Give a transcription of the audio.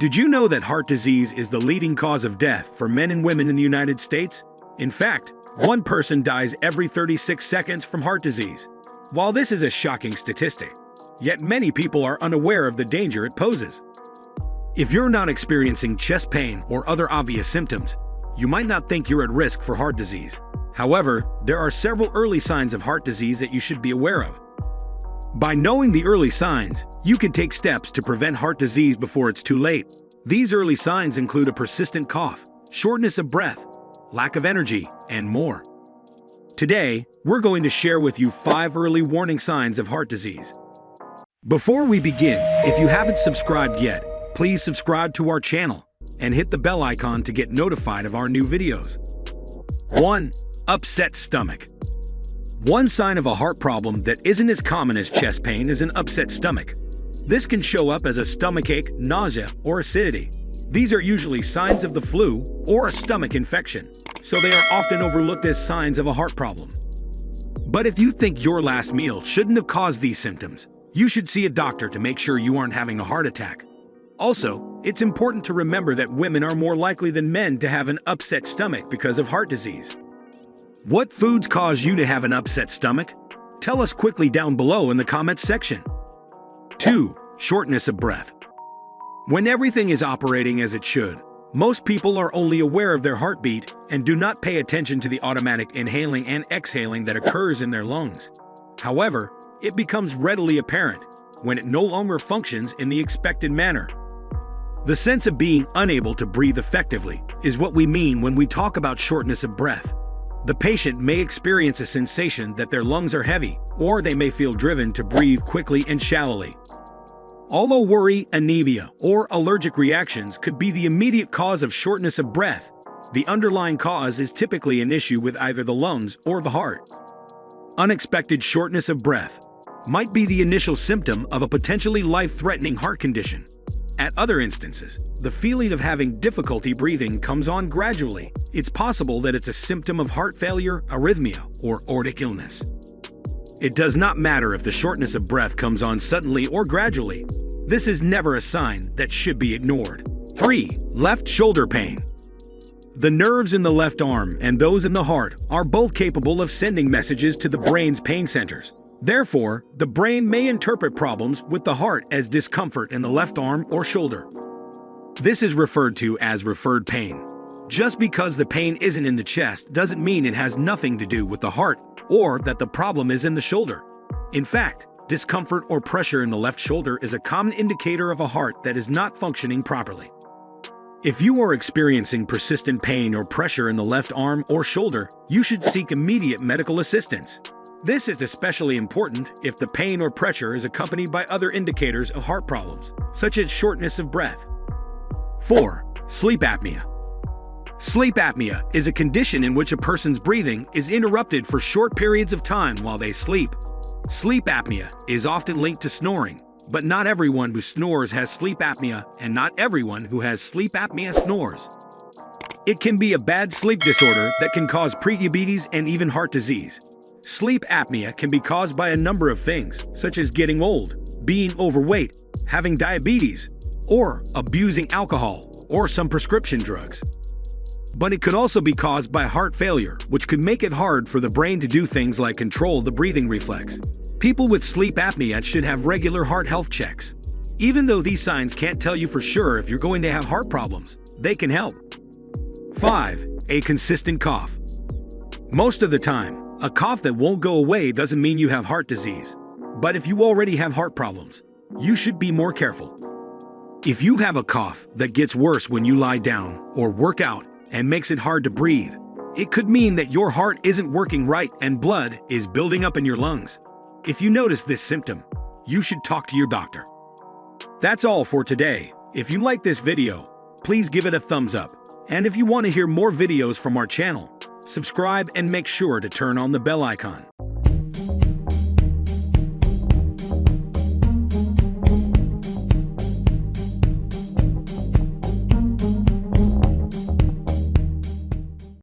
Did you know that heart disease is the leading cause of death for men and women in the United States? In fact, one person dies every 36 seconds from heart disease. While this is a shocking statistic, yet many people are unaware of the danger it poses. If you're not experiencing chest pain or other obvious symptoms, you might not think you're at risk for heart disease. However, there are several early signs of heart disease that you should be aware of. By knowing the early signs, you can take steps to prevent heart disease before it's too late. These early signs include a persistent cough, shortness of breath, lack of energy, and more. Today, we're going to share with you 5 early warning signs of heart disease. Before we begin, if you haven't subscribed yet, please subscribe to our channel and hit the bell icon to get notified of our new videos. 1. Upset stomach. One sign of a heart problem that isn't as common as chest pain is an upset stomach. This can show up as a stomachache, nausea, or acidity. These are usually signs of the flu or a stomach infection, so they are often overlooked as signs of a heart problem. But if you think your last meal shouldn't have caused these symptoms, you should see a doctor to make sure you aren't having a heart attack. Also, it's important to remember that women are more likely than men to have an upset stomach because of heart disease. What foods cause you to have an upset stomach? Tell us quickly down below in the comments section. 2. Shortness of breath. When everything is operating as it should, most people are only aware of their heartbeat and do not pay attention to the automatic inhaling and exhaling that occurs in their lungs. However, it becomes readily apparent when it no longer functions in the expected manner. The sense of being unable to breathe effectively is what we mean when we talk about shortness of breath. The patient may experience a sensation that their lungs are heavy, or they may feel driven to breathe quickly and shallowly. Although worry, anemia, or allergic reactions could be the immediate cause of shortness of breath, the underlying cause is typically an issue with either the lungs or the heart. Unexpected shortness of breath might be the initial symptom of a potentially life-threatening heart condition. At other instances, the feeling of having difficulty breathing comes on gradually. It's possible that it's a symptom of heart failure, arrhythmia, or aortic illness. It does not matter if the shortness of breath comes on suddenly or gradually. This is never a sign that should be ignored. 3. Left shoulder pain. The nerves in the left arm and those in the heart are both capable of sending messages to the brain's pain centers. Therefore, the brain may interpret problems with the heart as discomfort in the left arm or shoulder. This is referred to as referred pain. Just because the pain isn't in the chest doesn't mean it has nothing to do with the heart or that the problem is in the shoulder. In fact, discomfort or pressure in the left shoulder is a common indicator of a heart that is not functioning properly. If you are experiencing persistent pain or pressure in the left arm or shoulder, you should seek immediate medical assistance. This is especially important if the pain or pressure is accompanied by other indicators of heart problems, such as shortness of breath. 4. Sleep apnea. Sleep apnea is a condition in which a person's breathing is interrupted for short periods of time while they sleep. Sleep apnea is often linked to snoring, but not everyone who snores has sleep apnea, and not everyone who has sleep apnea snores. It can be a bad sleep disorder that can cause prediabetes and even heart disease. Sleep apnea can be caused by a number of things, such as getting old, being overweight, having diabetes, or abusing alcohol or some prescription drugs. But it could also be caused by heart failure, which could make it hard for the brain to do things like control the breathing reflex. People with sleep apnea should have regular heart health checks. Even though these signs can't tell you for sure if you're going to have heart problems, they can help. 5. A consistent cough. Most of the time, a cough that won't go away doesn't mean you have heart disease. But if you already have heart problems, you should be more careful. If you have a cough that gets worse when you lie down or work out and makes it hard to breathe, it could mean that your heart isn't working right and blood is building up in your lungs. If you notice this symptom, you should talk to your doctor. That's all for today. If you like this video, please give it a thumbs up. And if you want to hear more videos from our channel, subscribe and make sure to turn on the bell icon.